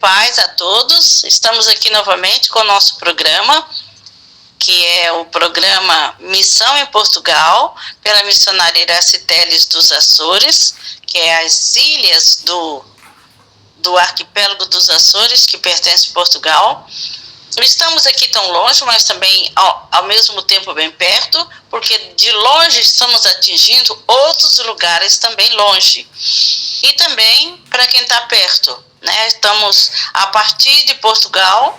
Paz a todos, estamos aqui novamente com o nosso programa, que é o programa Missão em Portugal, pela missionária Iraci Teles dos Açores, que é as ilhas do arquipélago dos Açores, que pertence a Portugal. Estamos aqui tão longe, mas também ao mesmo tempo bem perto, porque de longe estamos atingindo outros lugares também longe. E também para quem está perto, né? Estamos a partir de Portugal,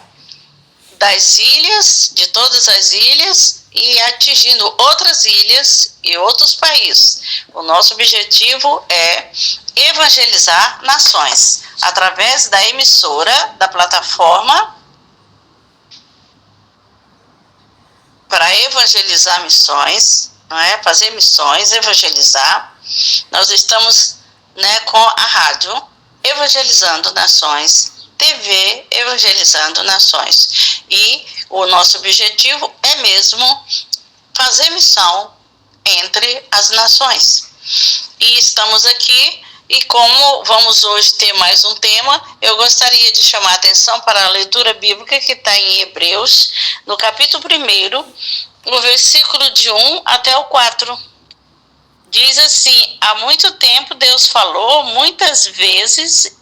das ilhas, de todas as ilhas, e atingindo outras ilhas e outros países. O nosso objetivo é evangelizar nações através da emissora, da plataforma para evangelizar missões, não é? Fazer missões, evangelizar. Nós estamos, né, com a rádio Evangelizando Nações, TV Evangelizando Nações. E o nosso objetivo é mesmo fazer missão entre as nações. E estamos aqui, e como vamos hoje ter mais um tema, eu gostaria de chamar a atenção para a leitura bíblica que está em Hebreus, no capítulo 1, no versículo de 1 até o 4. Diz assim: há muito tempo Deus falou muitas vezes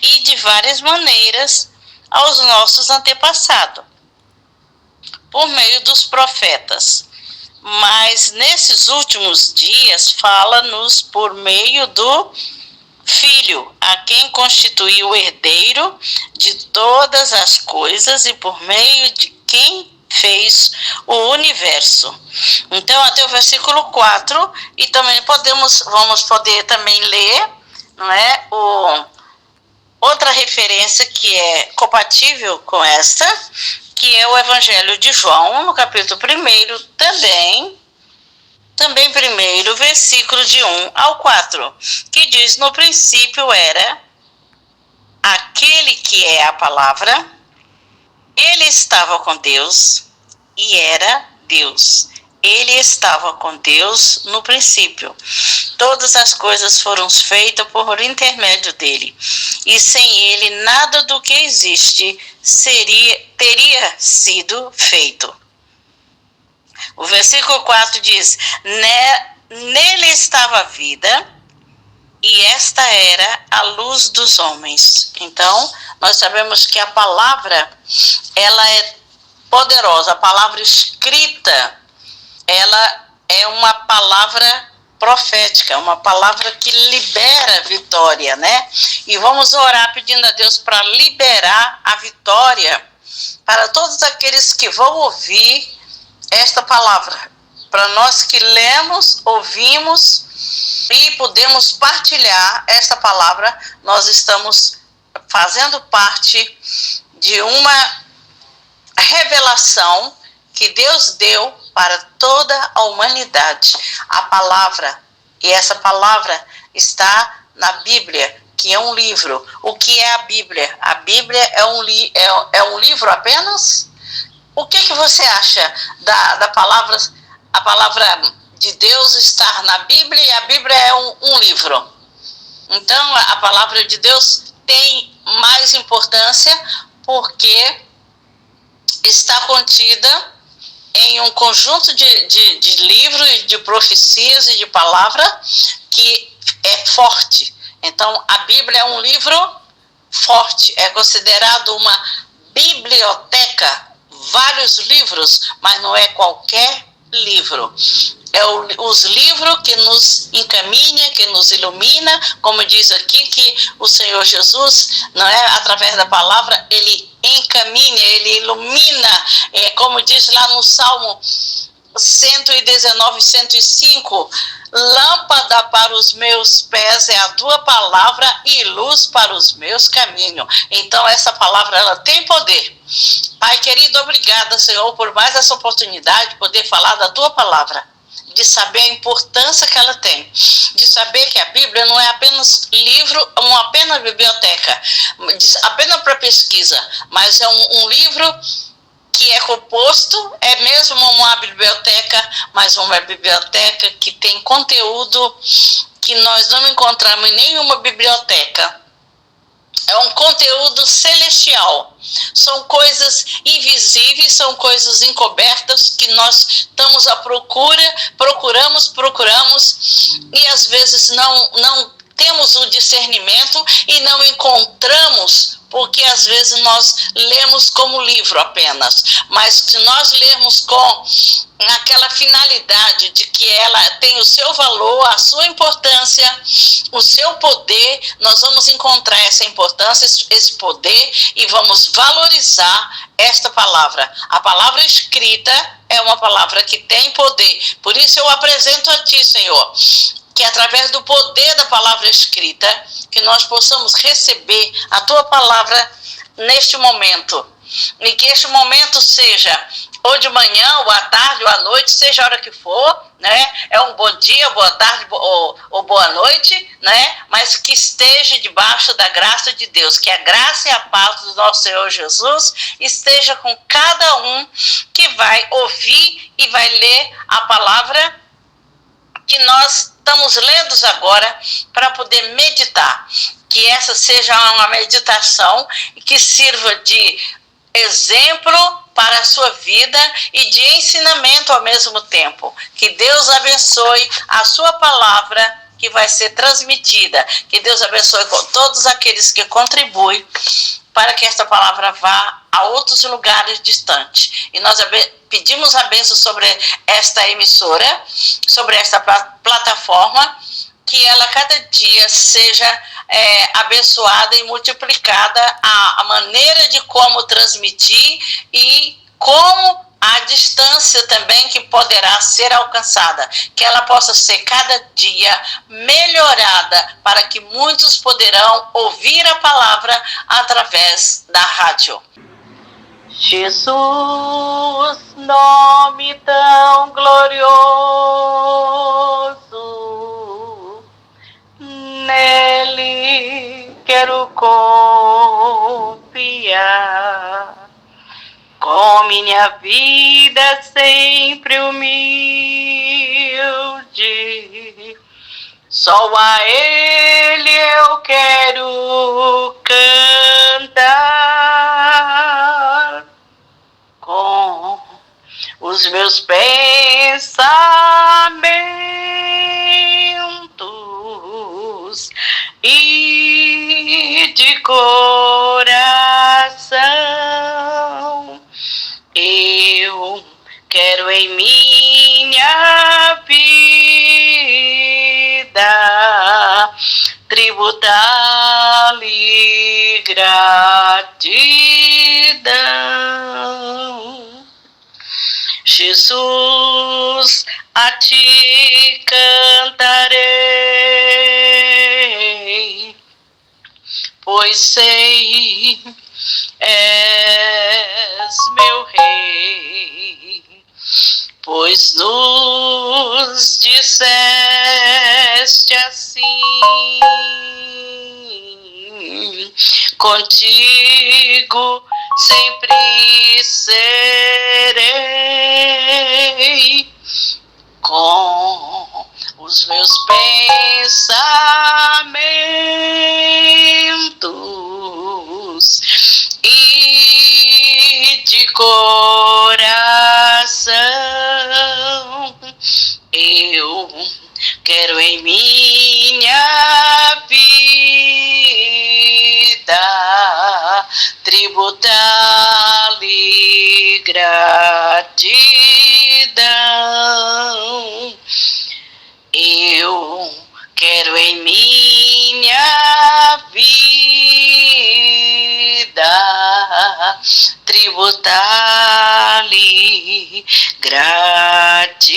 e de várias maneiras aos nossos antepassados, por meio dos profetas. Mas nesses últimos dias fala-nos por meio do Filho, a quem constituiu o herdeiro de todas as coisas e por meio de quem fez o universo. Então, até o versículo 4, e também vamos poder também ler, não é? Outra referência que é compatível com esta, que é o Evangelho de João, no capítulo 1, também 1, versículo de 1 ao 4, que diz: no princípio era aquele que é a palavra, ele estava com Deus e era Deus. Ele estava com Deus no princípio. Todas as coisas foram feitas por intermédio dele, e sem ele nada do que existe teria sido feito. O versículo 4 diz: nele estava a vida, e esta era a luz dos homens. Então, nós sabemos que a palavra, ela é poderosa. A palavra escrita, ela é uma palavra profética, uma palavra que libera vitória, né? E vamos orar pedindo a Deus para liberar a vitória para todos aqueles que vão ouvir esta palavra, para nós que lemos, ouvimos e podemos partilhar esta palavra. Nós estamos fazendo parte de uma revelação que Deus deu para toda a humanidade. A palavra, e essa palavra está na Bíblia, que é um livro. O que é a Bíblia? A Bíblia é um livro apenas? O que você acha da palavra, a palavra de Deus estar na Bíblia, e a Bíblia é um livro? Então, a palavra de Deus tem mais importância porque está contida em um conjunto de livros, de profecias e de palavra que é forte. Então, a Bíblia é um livro forte, é considerado uma biblioteca, vários livros, mas não é qualquer livro. É os livros que nos encaminha, que nos ilumina, como diz aqui que o Senhor Jesus, não é, através da palavra, ele encaminha, ele ilumina, como diz lá no Salmo 119, 105, lâmpada para os meus pés é a tua palavra e luz para os meus caminhos. Então essa palavra, ela tem poder. Pai querido, obrigada, Senhor, por mais essa oportunidade de poder falar da tua palavra, de saber a importância que ela tem, de saber que a Bíblia não é apenas livro, não apenas biblioteca, apenas para pesquisa, mas é um livro que é composto, é mesmo uma biblioteca, mas uma biblioteca que tem conteúdo que nós não encontramos em nenhuma biblioteca É um conteúdo celestial. São coisas invisíveis, são coisas encobertas que nós estamos à procura, procuramos e às vezes não temos o discernimento e não encontramos, porque às vezes nós lemos como livro apenas, mas se nós lermos com aquela finalidade de que ela tem o seu valor, a sua importância, o seu poder, nós vamos encontrar essa importância, esse poder e vamos valorizar esta palavra. A palavra escrita é uma palavra que tem poder. Por isso eu apresento a Ti, Senhor, que através do poder da palavra escrita, que nós possamos receber a Tua palavra neste momento. E que este momento seja ou de manhã, ou à tarde, ou à noite, seja a hora que for, né? É um bom dia, boa tarde ou boa noite, né? Mas que esteja debaixo da graça de Deus, que a graça e a paz do nosso Senhor Jesus esteja com cada um que vai ouvir e vai ler a palavra que nós estamos lendo agora para poder meditar. Que essa seja uma meditação que sirva de exemplo para a sua vida e de ensinamento ao mesmo tempo. Que Deus abençoe a sua palavra que vai ser transmitida. Que Deus abençoe com todos aqueles que contribuem para que esta palavra vá a outros lugares distantes. E nós pedimos a bênção sobre esta emissora, sobre esta plataforma, que ela cada dia seja abençoada e multiplicada a maneira de como transmitir e como a distância também que poderá ser alcançada, que ela possa ser cada dia melhorada para que muitos poderão ouvir a palavra através da rádio. Jesus, nome tão glorioso, nele quero confiar, com minha vida sempre humilde, só a Ele eu quero cantar, com os meus pensamentos e de coração. Eu quero em minha vida tributar-lhe gratidão. Jesus, a Ti cantarei, pois sei és meu Rei, pois nos disseste assim, contigo sempre serei, com os meus pensamentos e de coração. Eu quero em minha vida tributar-lhe gratidão. Eu quero em minha vida tributar-lhe gratidão,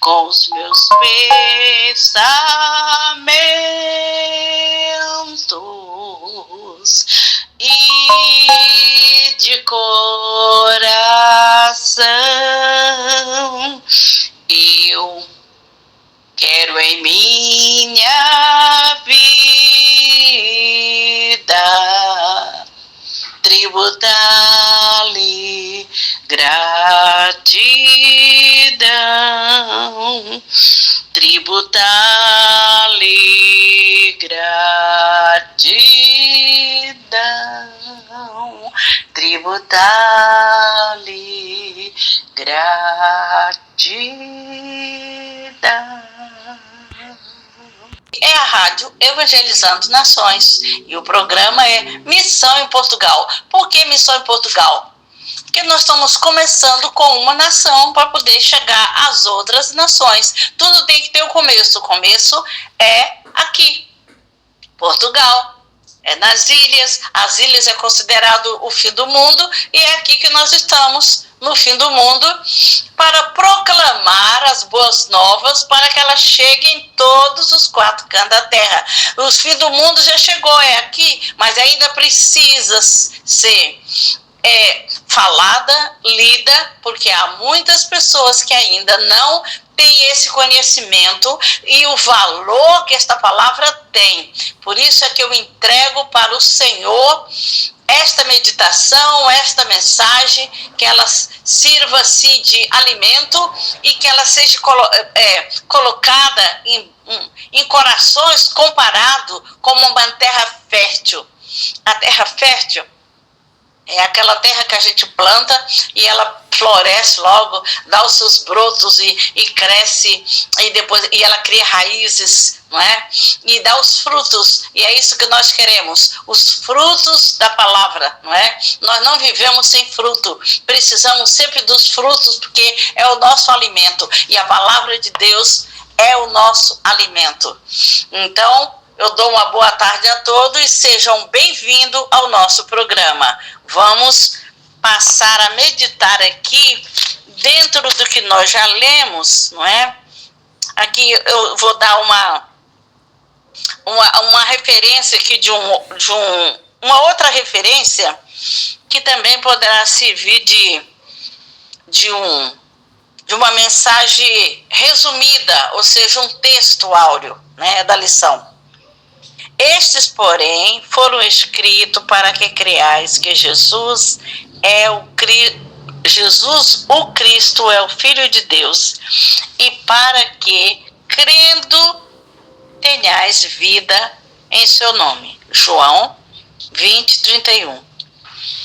com os meus pensamentos e de coração. Eu quero em minha vida tributar-lhe gratidão, tributar-lhe gratidão, tributar-lhe gratidão. É a Rádio Evangelizando Nações e o programa é Missão em Portugal. Por que Missão em Portugal? Porque nós estamos começando com uma nação para poder chegar às outras nações. Tudo tem que ter um começo. O começo é aqui, Portugal. É nas ilhas. As ilhas é considerado o fim do mundo e é aqui que nós estamos, no fim do mundo, para proclamar as boas novas para que elas cheguem em todos os 4 cantos da terra. O fim do mundo já chegou, é aqui, mas ainda precisa ser falada, lida, porque há muitas pessoas que ainda não têm esse conhecimento e o valor que esta palavra tem. Por isso é que eu entrego para o Senhor esta meditação, esta mensagem, que ela sirva-se de alimento e que ela seja colocada em corações comparado como uma terra fértil. A terra fértil é aquela terra que a gente planta e ela floresce logo, dá os seus brotos e cresce, e ela cria raízes, não é? E dá os frutos, e é isso que nós queremos, os frutos da palavra, não é? Nós não vivemos sem fruto, precisamos sempre dos frutos, porque é o nosso alimento, e a palavra de Deus é o nosso alimento. Então, eu dou uma boa tarde a todos e sejam bem-vindos ao nosso programa. Vamos passar a meditar aqui dentro do que nós já lemos, não é? Aqui eu vou dar uma referência aqui de uma outra referência que também poderá servir de uma mensagem resumida, ou seja, um texto áureo, né, da lição. Estes, porém, foram escritos para que creiais que Jesus, o Cristo, é o Filho de Deus, e para que, crendo, tenhais vida em seu nome. João 20, 31.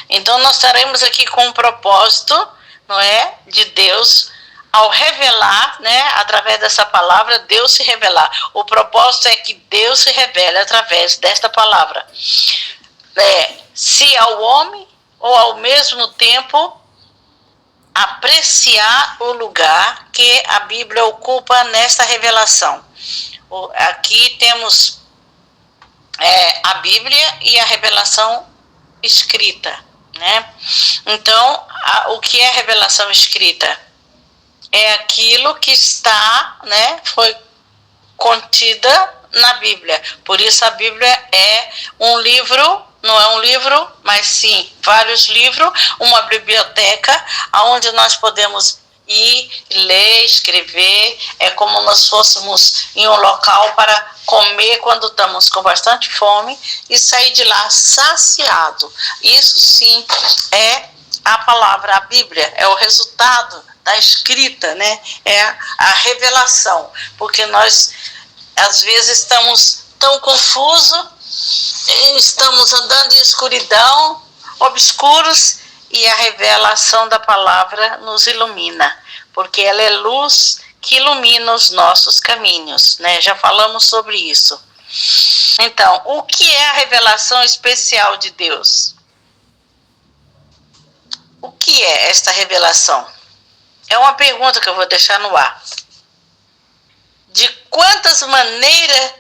Então, nós estaremos aqui com um propósito, não é, de Deus, ao revelar, né, através dessa palavra, Deus se revelar. O propósito é que Deus se revele através desta palavra. Se ao homem, ou ao mesmo tempo, apreciar o lugar que a Bíblia ocupa nesta revelação. Aqui temos a Bíblia e a revelação escrita, né? Então, o que é revelação escrita? É aquilo que está, né, foi contida na Bíblia. Por isso a Bíblia é um livro, não é um livro, mas sim vários livros, uma biblioteca, onde nós podemos ir, ler, escrever. É como nós fôssemos em um local para comer quando estamos com bastante fome e sair de lá saciado. Isso sim é a palavra, a Bíblia, é o resultado da escrita, né? É a revelação, porque nós às vezes estamos tão confusos, estamos andando em escuridão, obscuros, e a revelação da palavra nos ilumina, porque ela é luz que ilumina os nossos caminhos, né? Já falamos sobre isso. Então, o que é a revelação especial de Deus? O que é esta revelação? É uma pergunta que eu vou deixar no ar. De quantas maneiras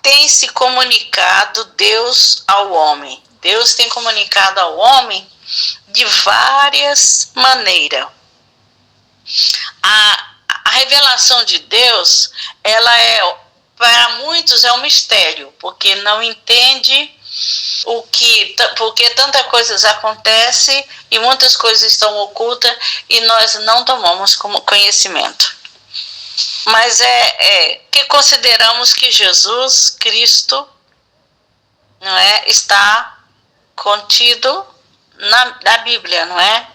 tem se comunicado Deus ao homem? Deus tem comunicado ao homem de várias maneiras. A revelação de Deus, ela para muitos é um mistério, porque não entende porque tantas coisas acontecem e muitas coisas estão ocultas e nós não tomamos como conhecimento. Mas que consideramos que Jesus Cristo, não é, está contido na Bíblia, não é?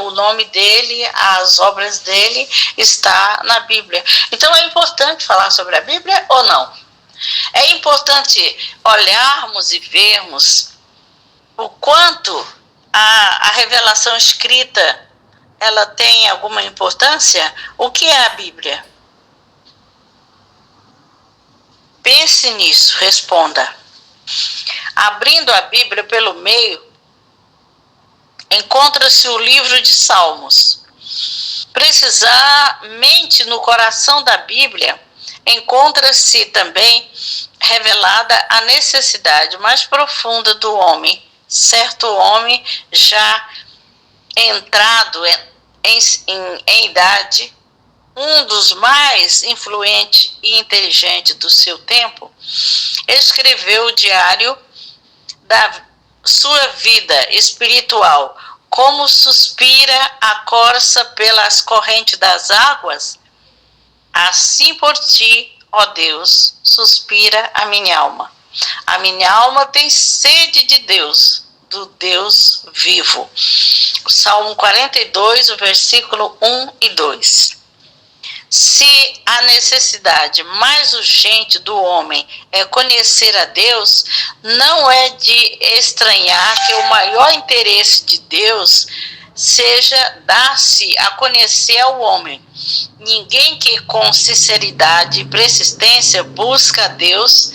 O nome dele, as obras dele está na Bíblia. Então é importante falar sobre a Bíblia ou não? É importante olharmos e vermos o quanto a revelação escrita ela tem alguma importância. O que é a Bíblia? Pense nisso, responda. Abrindo a Bíblia pelo meio, encontra-se o livro de Salmos. Precisamente no coração da Bíblia, encontra-se também revelada a necessidade mais profunda do homem, certo homem já entrado em idade, um dos mais influentes e inteligentes do seu tempo, escreveu o diário da sua vida espiritual. Como suspira a corça pelas correntes das águas, assim por ti, ó Deus, suspira a minha alma. A minha alma tem sede de Deus, do Deus vivo. O Salmo 42, o versículo 1 e 2. Se a necessidade mais urgente do homem é conhecer a Deus, não é de estranhar que o maior interesse de Deus seja dar-se a conhecer ao homem. Ninguém que com sinceridade e persistência busca a Deus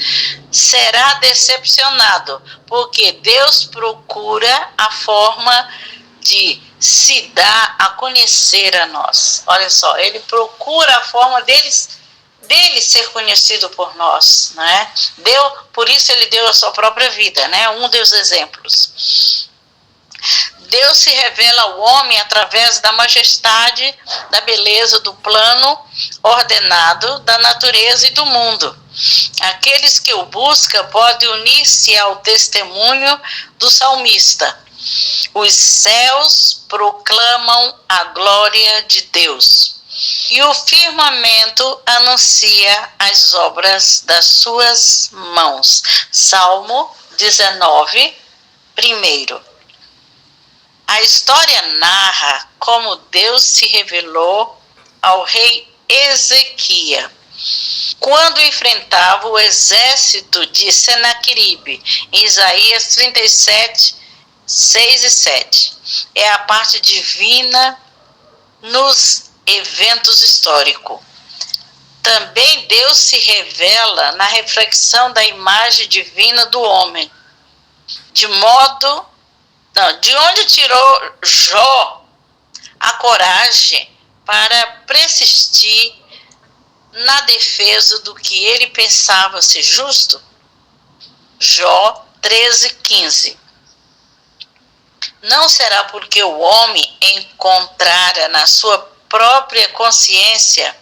será decepcionado, porque Deus procura a forma de se dá a conhecer a nós. Olha só, ele procura a forma dele ser conhecido por nós, né? Por isso ele deu a sua própria vida, né? Um dos exemplos. Deus se revela ao homem através da majestade, da beleza, do plano ordenado da natureza e do mundo. Aqueles que o buscam podem unir-se ao testemunho do salmista. Os céus proclamam a glória de Deus, e o firmamento anuncia as obras das suas mãos. Salmo 19, 1. A história narra como Deus se revelou ao rei Ezequias quando enfrentava o exército de Senaqueribe, em Isaías 37, 6 e 7. É a parte divina nos eventos históricos. Também Deus se revela na reflexão da imagem divina do homem. De onde tirou Jó a coragem para persistir na defesa do que ele pensava ser justo? Jó 13:15. Não será porque o homem encontrara na sua própria consciência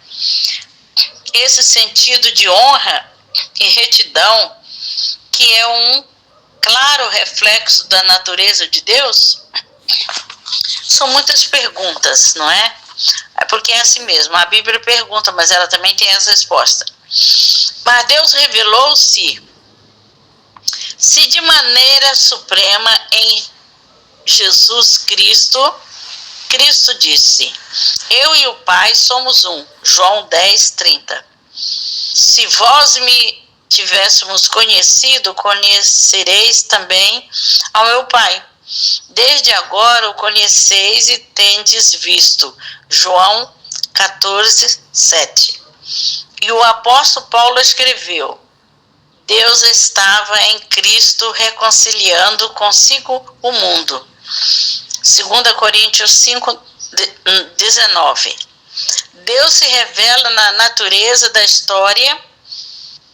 esse sentido de honra e retidão, que é um claro reflexo da natureza de Deus? São muitas perguntas, não é? É porque é assim mesmo, a Bíblia pergunta, mas ela também tem as respostas. Mas Deus revelou-se de maneira suprema em Jesus Cristo. Cristo disse: eu e o Pai somos um. João 10:30. Se vós me tivéssemos conhecido, conhecereis também ao meu Pai. Desde agora o conheceis e tendes visto. João 14:7. E o apóstolo Paulo escreveu: Deus estava em Cristo reconciliando consigo o mundo. 2 Coríntios 5:19. Deus se revela na natureza da história,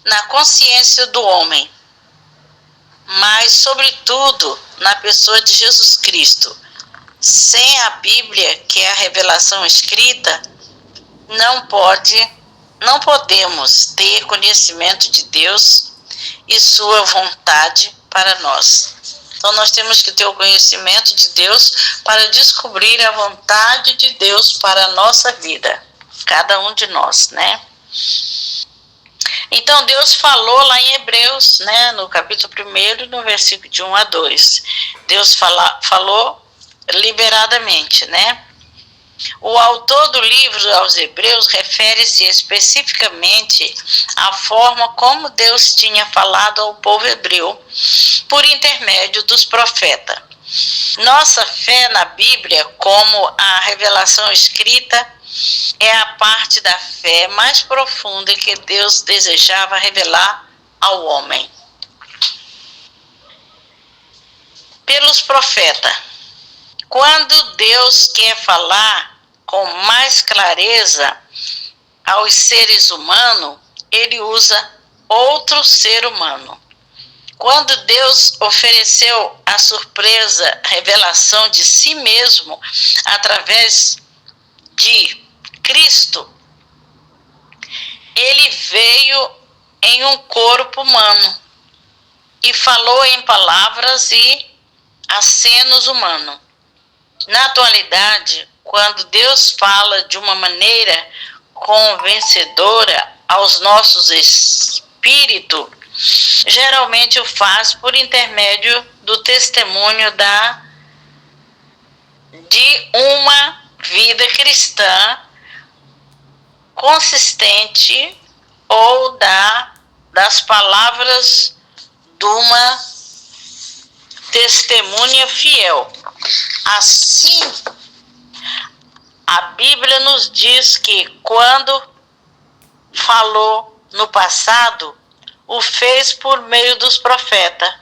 na consciência do homem, mas, sobretudo, na pessoa de Jesus Cristo. Sem a Bíblia, que é a revelação escrita, não podemos ter conhecimento de Deus e sua vontade para nós. Então, nós temos que ter o conhecimento de Deus para descobrir a vontade de Deus para a nossa vida. Cada um de nós, né? Então Deus falou lá em Hebreus, né, no capítulo 1, no versículo de 1 a 2. Deus falou liberadamente, né? O autor do livro aos Hebreus refere-se especificamente à forma como Deus tinha falado ao povo hebreu por intermédio dos profetas. Nossa fé na Bíblia, como a revelação escrita, é a parte da fé mais profunda que Deus desejava revelar ao homem. Pelos profetas. Quando Deus quer falar com mais clareza aos seres humanos, ele usa outro ser humano. Quando Deus ofereceu a surpresa revelação de si mesmo através de Cristo, ele veio em um corpo humano e falou em palavras e acenos humanos. Na atualidade, quando Deus fala de uma maneira convencedora aos nossos espíritos, geralmente o faz por intermédio do testemunho de uma vida cristã consistente ou das palavras de uma testemunha fiel. Assim, a Bíblia nos diz que quando falou no passado, o fez por meio dos profetas,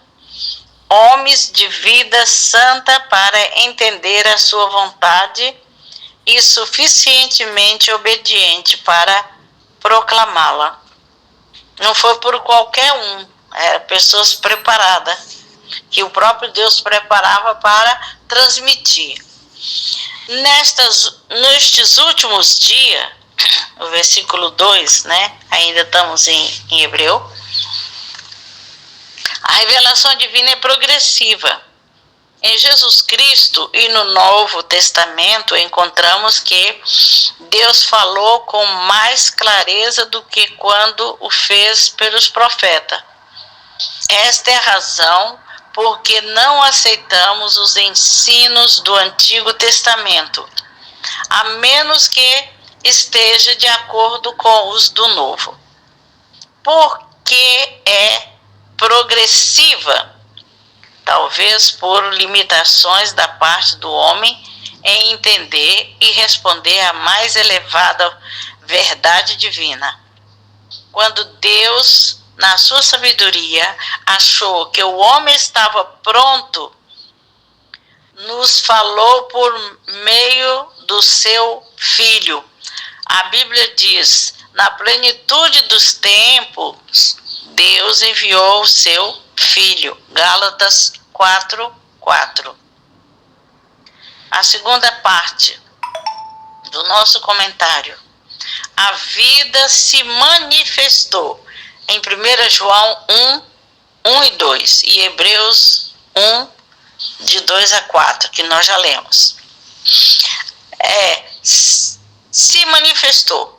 homens de vida santa para entender a sua vontade e suficientemente obediente para proclamá-la. Não foi por qualquer um, eram pessoas preparadas, que o próprio Deus preparava para transmitir. Nestes últimos dias, o versículo 2, né? Ainda estamos em Hebreu. A revelação divina é progressiva. Em Jesus Cristo e no Novo Testamento encontramos que Deus falou com mais clareza do que quando o fez pelos profetas. Esta é a razão porque não aceitamos os ensinos do Antigo Testamento, a menos que esteja de acordo com os do Novo. Porque é progressiva, talvez por limitações da parte do homem em entender e responder à mais elevada verdade divina. Quando Deus, na sua sabedoria, achou que o homem estava pronto, nos falou por meio do seu Filho. A Bíblia diz, na plenitude dos tempos, Deus enviou o seu Filho. Gálatas 4:4. A segunda parte do nosso comentário. A vida se manifestou em 1 João 1 e 2 e Hebreus 1, de 2 a 4, que nós já lemos. Se manifestou.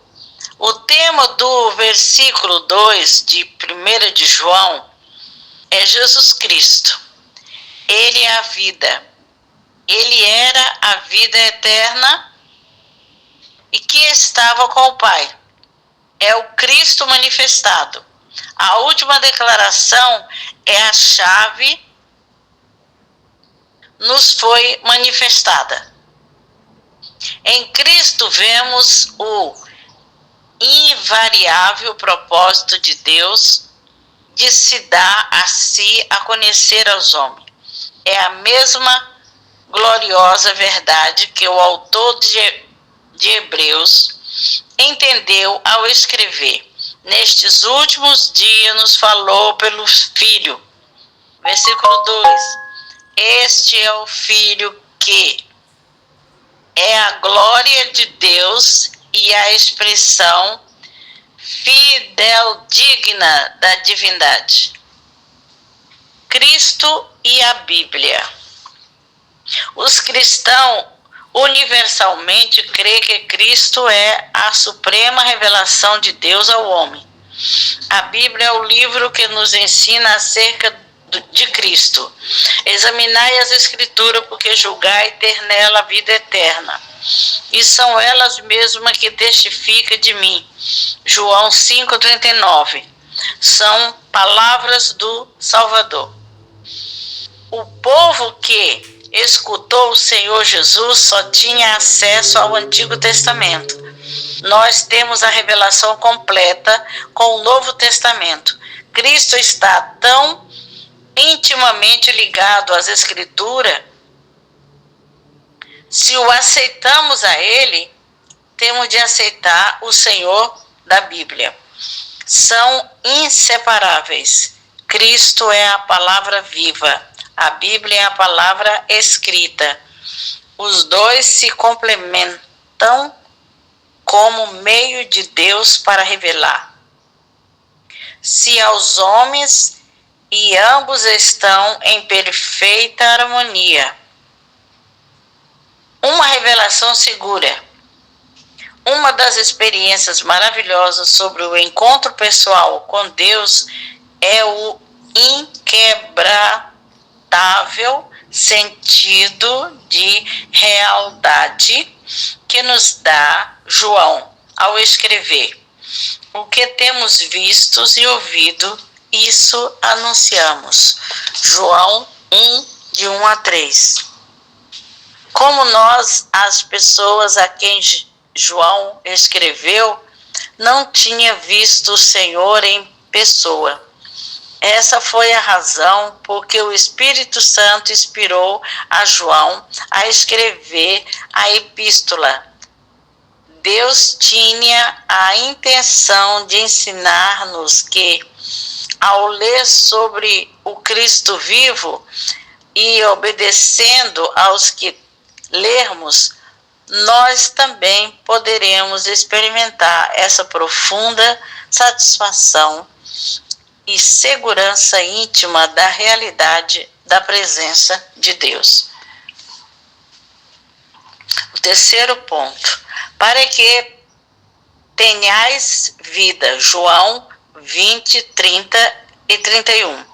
O tema do versículo 2 de 1 de João é Jesus Cristo. Ele é a vida. Ele era a vida eterna e que estava com o Pai. É o Cristo manifestado. A última declaração é a chave, nos foi manifestada. Em Cristo vemos o invariável propósito de Deus de se dar a si a conhecer aos homens. É a mesma gloriosa verdade que o autor de Hebreus entendeu ao escrever. Nestes últimos dias nos falou pelo Filho. Versículo 2. Este é o Filho que é a glória de Deus e a expressão fidedigna da divindade. Cristo e a Bíblia. Os cristãos universalmente creem que Cristo é a suprema revelação de Deus ao homem. A Bíblia é o livro que nos ensina acerca de Cristo. Examinai as Escrituras, porque julgai ter nela a vida eterna. E são elas mesmas que testificam de mim. João 5,39. São palavras do Salvador. O povo que escutou o Senhor Jesus só tinha acesso ao Antigo Testamento. Nós temos a revelação completa com o Novo Testamento. Cristo está tão intimamente ligado às Escrituras. Se o aceitamos a Ele, temos de aceitar o Senhor da Bíblia. São inseparáveis. Cristo é a palavra viva. A Bíblia é a palavra escrita. Os dois se complementam como meio de Deus para revelar. Se aos homens, e ambos estão em perfeita harmonia. Uma revelação segura. Uma das experiências maravilhosas sobre o encontro pessoal com Deus é o inquebrantável sentido de realidade que nos dá João ao escrever. O que temos visto e ouvido, isso anunciamos. João 1, de 1 a 3. Como nós, as pessoas a quem João escreveu, não tinha visto o Senhor em pessoa. Essa foi a razão porque o Espírito Santo inspirou a João a escrever a epístola. Deus tinha a intenção de ensinar-nos que, ao ler sobre o Cristo vivo e obedecendo aos que lermos, nós também poderemos experimentar essa profunda satisfação e segurança íntima da realidade da presença de Deus. O terceiro ponto, para que tenhais vida, João 20, 30 e 31.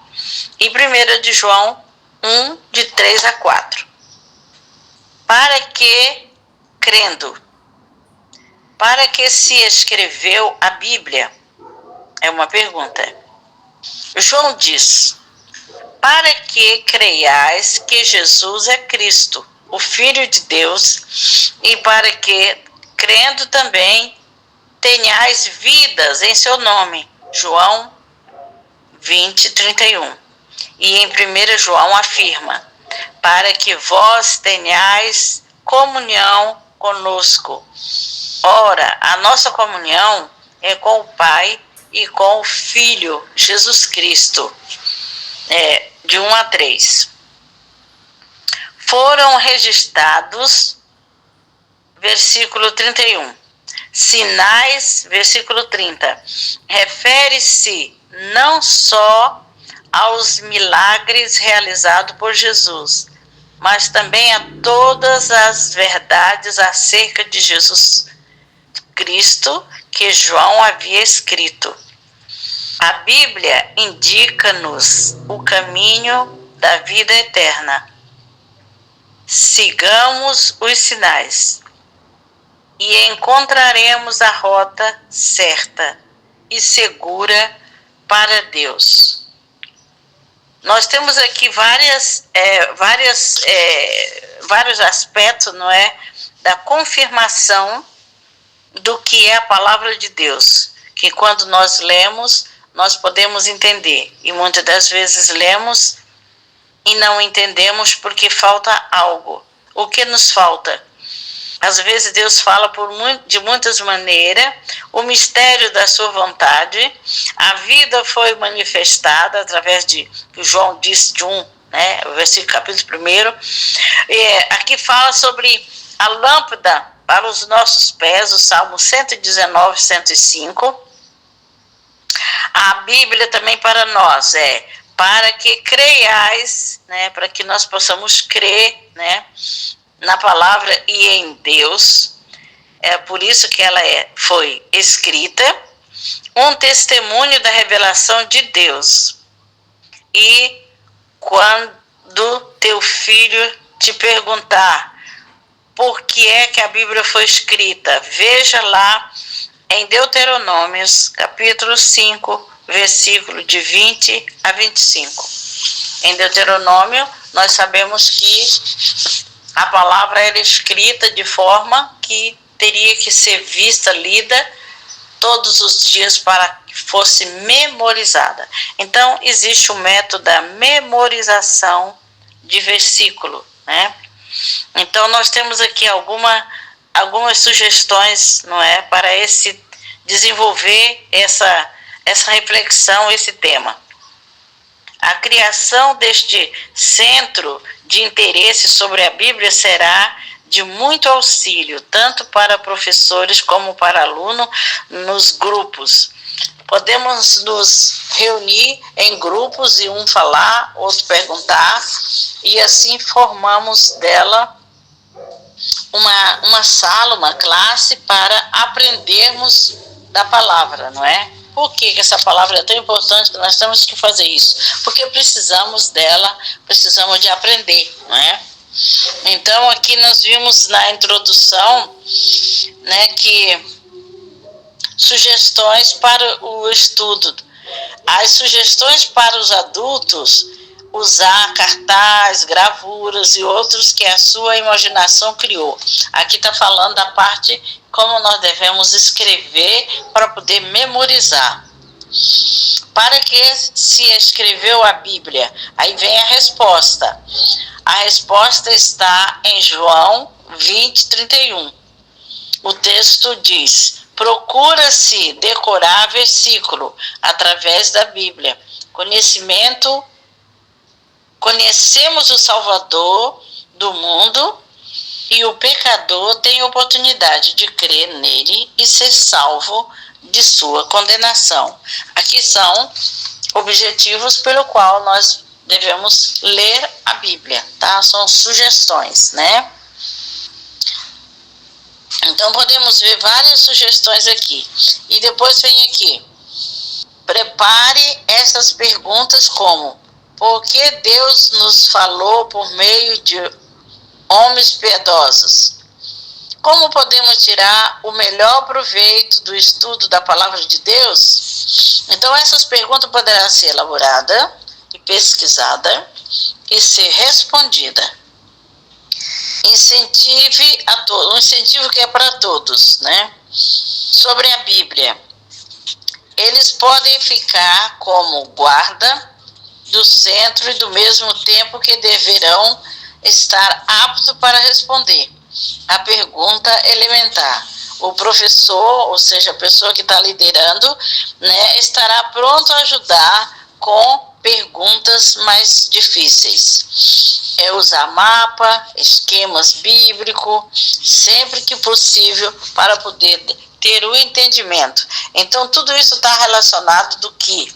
E 1 de João 1, de 3 a 4. Para que, crendo, para que se escreveu a Bíblia? É uma pergunta. João diz, para que creiais que Jesus é Cristo, o Filho de Deus, e para que, crendo também, tenhais vidas em seu nome. João 20, 31. E em 1 João afirma, para que vós tenhais comunhão conosco. Ora, a nossa comunhão é com o Pai e com o Filho, Jesus Cristo. De 1 a 3. Foram registrados, versículo 31. Sinais, versículo 30. Refere-se não só aos milagres realizados por Jesus, mas também a todas as verdades acerca de Jesus Cristo que João havia escrito. A Bíblia indica-nos o caminho da vida eterna. Sigamos os sinais e encontraremos a rota certa e segura para Deus. Nós temos aqui vários aspectos, não é, da confirmação do que é a palavra de Deus, que quando nós lemos, nós podemos entender, e muitas das vezes lemos e não entendemos porque falta algo. O que nos falta? Às vezes Deus fala de muitas maneiras, o mistério da sua vontade, a vida foi manifestada através de, que João disse de o versículo capítulo 1, aqui fala sobre a lâmpada para os nossos pés, o Salmo 119, 105, a Bíblia também para nós, para que creiais, para que nós possamos crer, na palavra e em Deus. É por isso que ela foi escrita. um testemunho da revelação de Deus. E quando teu filho te perguntar por que é que a Bíblia foi escrita, veja lá em Deuteronômios, capítulo 5, versículo de 20 a 25. Em Deuteronômio, nós sabemos que a palavra era escrita de forma que teria que ser vista, lida todos os dias para que fosse memorizada. Então, existe o método da memorização de versículo, né? Então, nós temos aqui algumas sugestões, não é, para desenvolver essa reflexão, esse tema. A criação deste centro de interesse sobre a Bíblia será de muito auxílio, tanto para professores como para alunos nos grupos. Podemos nos reunir em grupos e um falar, outro perguntar, e assim formamos dela uma sala, uma classe para aprendermos da palavra, não é? Por que essa palavra é tão importante que nós temos que fazer isso? Porque precisamos dela, precisamos de aprender, não é? Então, aqui nós vimos na introdução, né, que sugestões para o estudo. As sugestões para os adultos: usar cartaz, gravuras e outros que a sua imaginação criou. Aqui está falando da parte como nós devemos escrever para poder memorizar. Para que se escreveu a Bíblia? Aí vem a resposta. A resposta está em João 20, 31. O texto diz: procura-se decorar versículo através da Bíblia. Conhecemos o Salvador do mundo e o pecador tem oportunidade de crer nele e ser salvo de sua condenação. Aqui são objetivos pelo qual nós devemos ler a Bíblia, tá? São sugestões, né? Então podemos ver várias sugestões aqui. E depois vem aqui: prepare essas perguntas como: por que Deus nos falou por meio de homens piedosos? Como podemos tirar o melhor proveito do estudo da palavra de Deus? Então, essas perguntas poderão ser elaboradas e pesquisadas e ser respondida. Incentive a todos, um incentivo que é para todos, né? Sobre a Bíblia. Eles podem ficar como guarda do centro e do mesmo tempo que deverão estar aptos para responder a pergunta elementar. O professor, ou seja, a pessoa que está liderando, né, estará pronto a ajudar com perguntas mais difíceis. É usar mapa, esquemas bíblicos, sempre que possível, para poder ter o entendimento. Então, tudo isso está relacionado do que?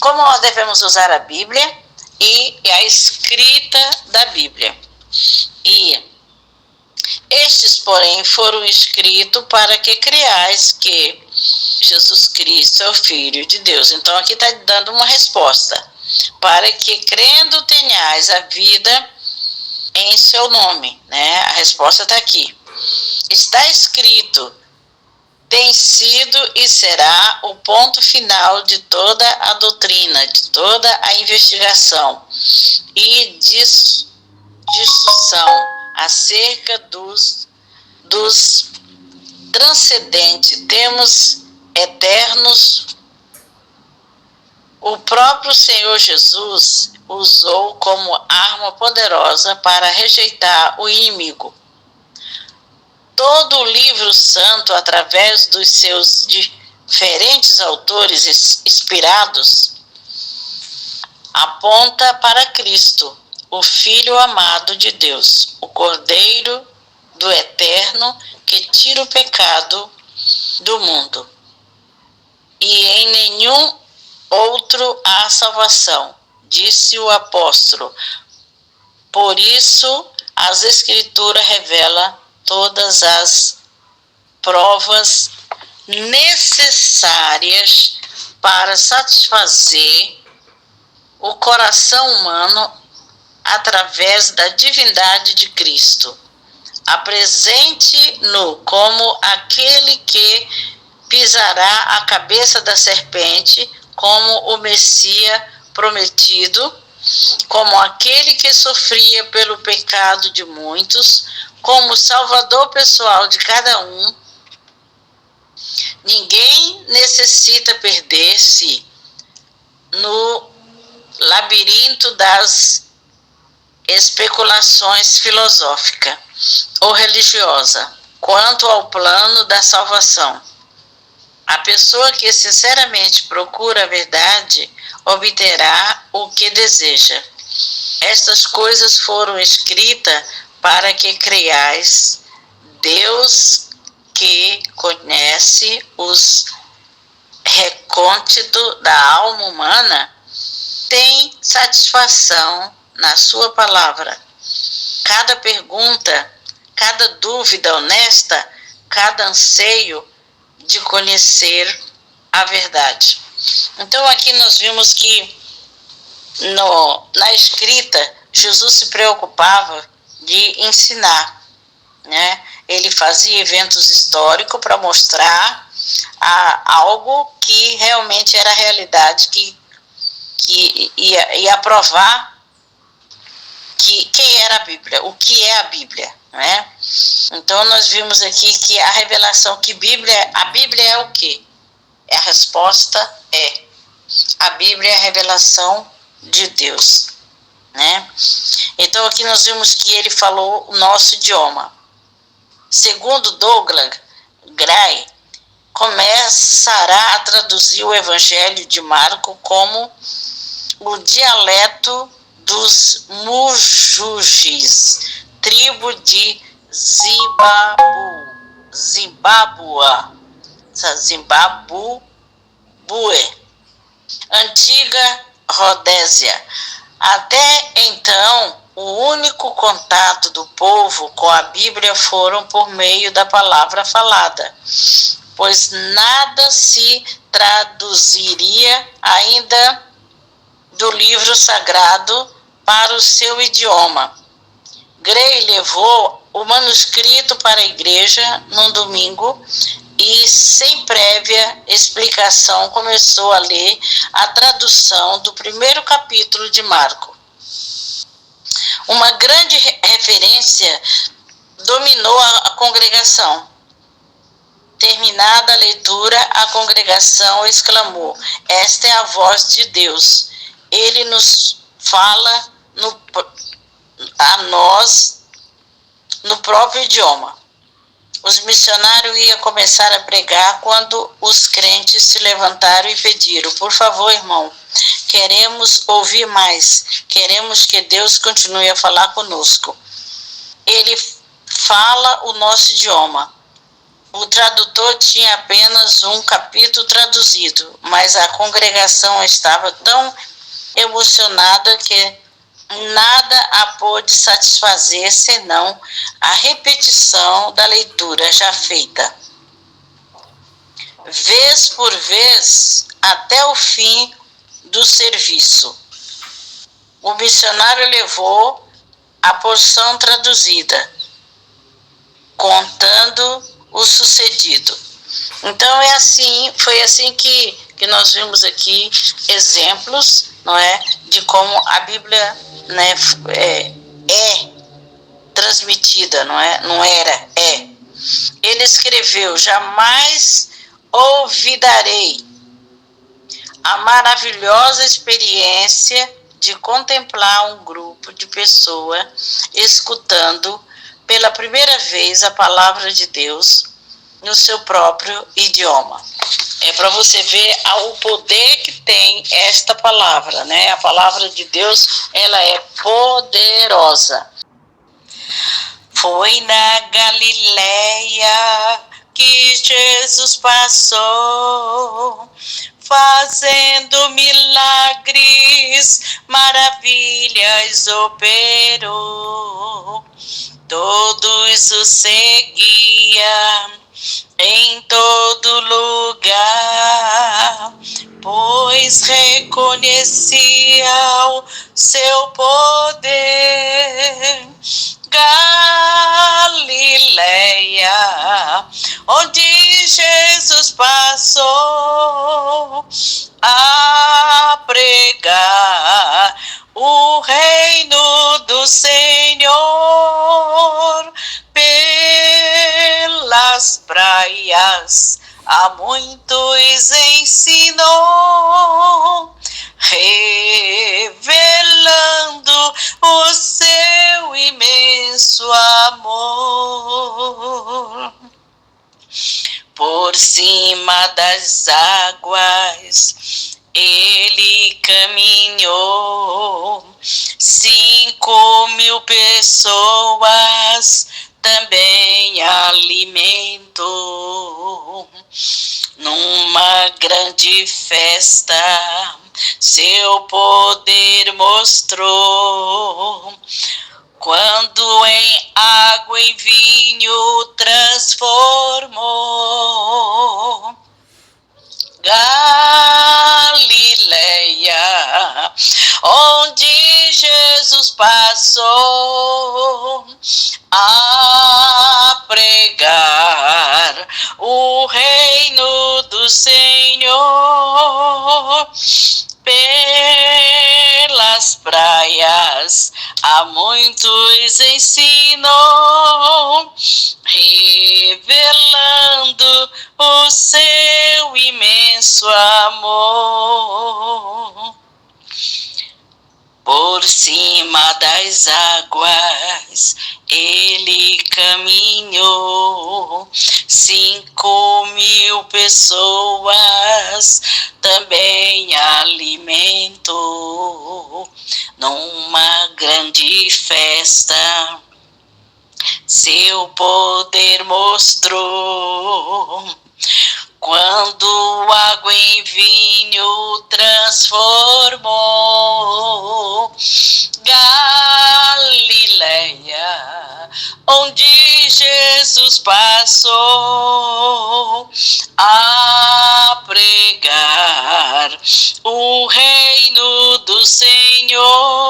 Como nós devemos usar a Bíblia e a escrita da Bíblia. E estes, porém, foram escritos para que creais que Jesus Cristo é o Filho de Deus. Então, aqui está dando uma resposta. Para que crendo tenhais a vida em seu nome, né? A resposta está aqui. Está escrito: tem sido e será o ponto final de toda a doutrina, de toda a investigação e discussão acerca dos transcendentes temas eternos. O próprio Senhor Jesus usou como arma poderosa para rejeitar o inimigo. Todo o livro santo, através dos seus diferentes autores inspirados, aponta para Cristo, o Filho amado de Deus, o Cordeiro do Eterno que tira o pecado do mundo. E em nenhum outro há salvação, disse o apóstolo. Por isso, as Escrituras revelam todas as provas necessárias para satisfazer o coração humano através da divindade de Cristo. Apresente-no como aquele que pisará a cabeça da serpente, como o Messias prometido, como aquele que sofria pelo pecado de muitos, como salvador pessoal de cada um. Ninguém necessita perder-se no labirinto das especulações filosófica ou religiosa quanto ao plano da salvação. A pessoa que sinceramente procura a verdade obterá o que deseja. Estas coisas foram escritas para que creiais. Deus, que conhece os recônditos da alma humana, tem satisfação na sua palavra. Cada pergunta, cada dúvida honesta, cada anseio de conhecer a verdade. Então aqui nós vimos que na escrita Jesus se preocupava de ensinar, né? Ele fazia eventos históricos para mostrar algo que realmente era a realidade, que ia provar quem era a Bíblia, o que é a Bíblia, né? Então nós vimos aqui que a revelação que a Bíblia é o quê? A resposta é: a Bíblia é a revelação de Deus, né? Então aqui nós vimos que ele falou o nosso idioma. Segundo Douglas Gray, começará a traduzir o Evangelho de Marcos como o dialeto dos Mujugis, tribo de Zimbabue, antiga Rodésia. Até então, o único contato do povo com a Bíblia foram por meio da palavra falada, pois nada se traduziria ainda do livro sagrado para o seu idioma. Gray levou o manuscrito para a igreja num domingo e, sem prévia explicação, começou a ler a tradução do primeiro capítulo de Marcos. Uma grande referência dominou a congregação. Terminada a leitura, a congregação exclamou: "Esta é a voz de Deus. Ele nos fala a nós no próprio idioma." Os missionários iam começar a pregar quando os crentes se levantaram e pediram: "Por favor, irmão, queremos ouvir mais. Queremos que Deus continue a falar conosco. Ele fala o nosso idioma." O tradutor tinha apenas um capítulo traduzido, mas a congregação estava tão emocionada que nada a pôde satisfazer senão a repetição da leitura já feita, vez por vez, até o fim do serviço. O missionário levou a porção traduzida, contando o sucedido. Então foi assim que nós vimos aqui exemplos, não é, de como a Bíblia, né, é transmitida, não é, não era, é. Ele escreveu: "Jamais olvidarei a maravilhosa experiência de contemplar um grupo de pessoas escutando pela primeira vez a palavra de Deus no seu próprio idioma." É para você ver o poder que tem esta palavra, né? A palavra de Deus, ela é poderosa. Foi na Galileia que Jesus passou, fazendo milagres, maravilhas operou. Todos o seguiam em todo lugar, pois reconhecia o seu poder. Galileia, onde Jesus passou a pregar o reino do Senhor. Pelas praias a muitos ensinou, revelando o seu imenso amor. Por cima das águas ele caminhou, 5.000 pessoas também alimentou. Numa grande festa seu poder mostrou, quando em água e vinho transformou. Galileia, onde Jesus passou a pregar o reino do Senhor. Pelas praias a muitos ensinou, revelando o seu imenso amor. Por cima das águas ele caminhou, 5.000 pessoas também alimentou. Numa grande festa seu poder mostrou, quando água em vinho transformou. Galileia, onde Jesus passou a pregar o reino do Senhor.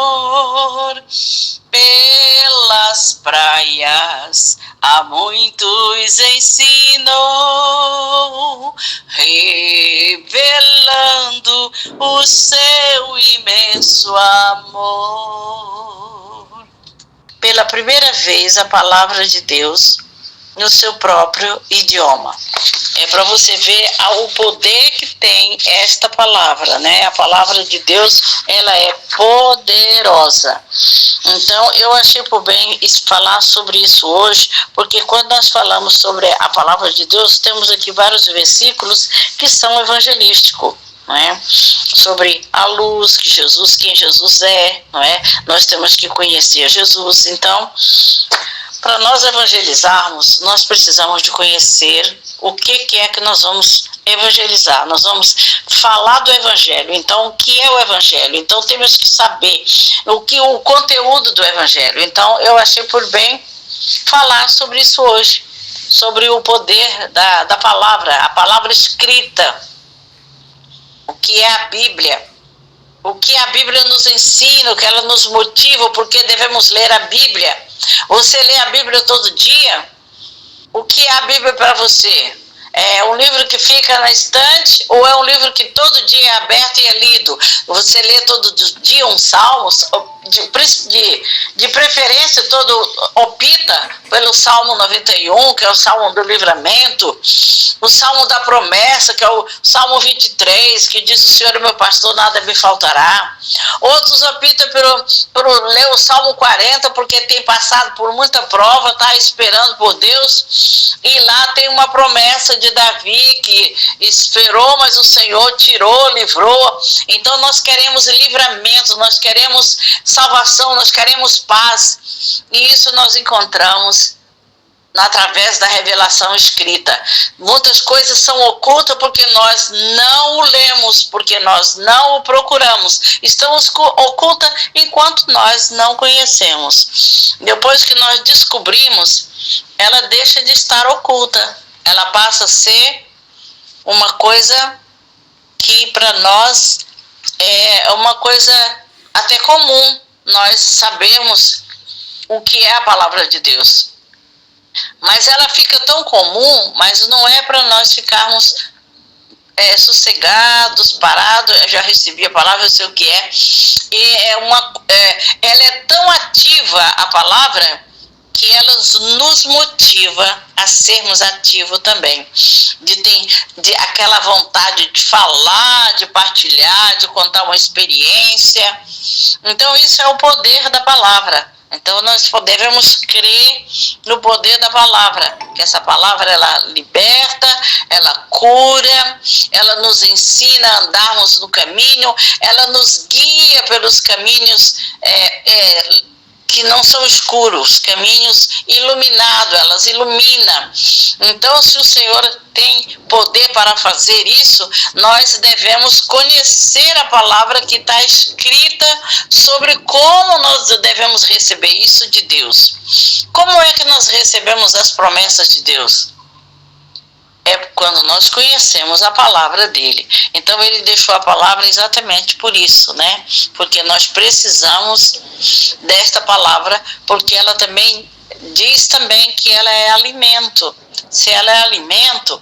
Pelas praias a muitos ensinou, revelando o seu imenso amor. Pela primeira vez, a palavra de Deus no seu próprio idioma. É para você ver o poder que tem esta palavra, né? A palavra de Deus, ela é poderosa. Então, eu achei por bem falar sobre isso hoje, porque quando nós falamos sobre a palavra de Deus, temos aqui vários versículos que são evangelísticos. Não é? Sobre a luz, que Jesus, quem Jesus é, não é? Nós temos que conhecer Jesus. Então, para nós evangelizarmos, nós precisamos de conhecer o que é que nós vamos evangelizar. Nós vamos falar do evangelho. Então, o que é o evangelho? Então, temos que saber o conteúdo do evangelho. Então, eu achei por bem falar sobre isso hoje, sobre o poder da palavra, a palavra escrita, o que é a Bíblia, o que a Bíblia nos ensina, o que ela nos motiva, porque devemos ler a Bíblia. Você lê a Bíblia todo dia? O que é a Bíblia para você? É um livro que fica na estante ou é um livro que todo dia é aberto e é lido? Você lê todo dia um salmo, de preferência todo opta pelo Salmo 91, que é o Salmo do Livramento, o Salmo da Promessa, que é o Salmo 23, que diz: o Senhor é meu pastor, nada me faltará. Outros optam por ler o Salmo 40, porque tem passado por muita prova, está esperando por Deus, e lá tem uma promessa de Davi, que esperou, mas o Senhor tirou, livrou. Então nós queremos livramento, nós queremos salvação, nós queremos paz, e isso nós encontramos através da revelação escrita. Muitas coisas são ocultas porque nós não o lemos, porque nós não o procuramos. Estão ocultas enquanto nós não conhecemos. Depois que nós descobrimos, ela deixa de estar oculta. ela passa a ser uma coisa que para nós é uma coisa até comum, nós sabemos o que é a palavra de Deus. Mas ela fica tão comum, mas não é para nós ficarmos sossegados, parados. Eu já recebi a palavra, eu sei o que é. E ela é tão ativa, a palavra, que ela nos motiva a sermos ativos também. De aquela vontade de falar, de partilhar, de contar uma experiência. Então isso é o poder da palavra. Então nós devemos crer no poder da palavra, que essa palavra ela liberta, ela cura, ela nos ensina a andarmos no caminho, ela nos guia pelos caminhos que não são escuros, caminhos iluminados, elas iluminam. Então, se o Senhor tem poder para fazer isso, nós devemos conhecer a palavra que está escrita sobre como nós devemos receber isso de Deus. Como é que nós recebemos as promessas de Deus? É quando nós conhecemos a palavra dele. Então ele deixou a palavra exatamente por isso, né? Porque nós precisamos desta palavra, porque ela também diz também que ela é alimento. Se ela é alimento,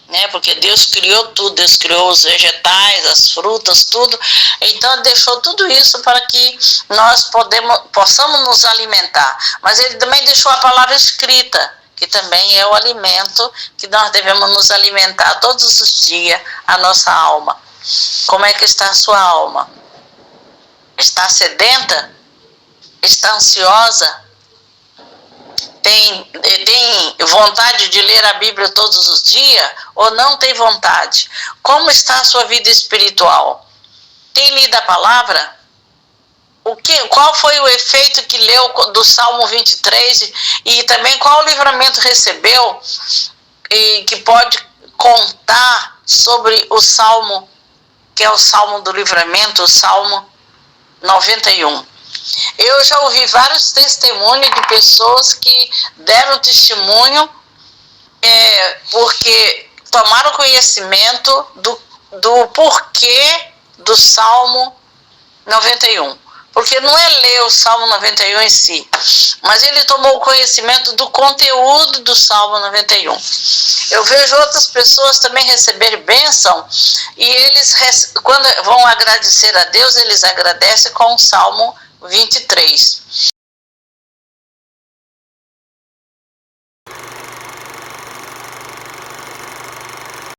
né? Porque Deus criou tudo, Deus criou os vegetais, as frutas, tudo. Então ele deixou tudo isso para que nós possamos nos alimentar. Mas ele também deixou a palavra escrita, que também é o alimento que nós devemos nos alimentar todos os dias, a nossa alma. Como é que está a sua alma? Está sedenta? Está ansiosa? Tem vontade de ler a Bíblia todos os dias? Ou não tem vontade? Como está a sua vida espiritual? Tem lido a palavra? Qual foi o efeito que leu do Salmo 23 e também qual livramento recebeu e que pode contar sobre o Salmo, que é o Salmo do livramento, o Salmo 91. Eu já ouvi vários testemunhos de pessoas que deram testemunho porque tomaram conhecimento do porquê do Salmo 91. Porque não é ler o Salmo 91 em si, mas ele tomou conhecimento do conteúdo do Salmo 91. Eu vejo outras pessoas também receber bênção e eles, quando vão agradecer a Deus, eles agradecem com o Salmo 23.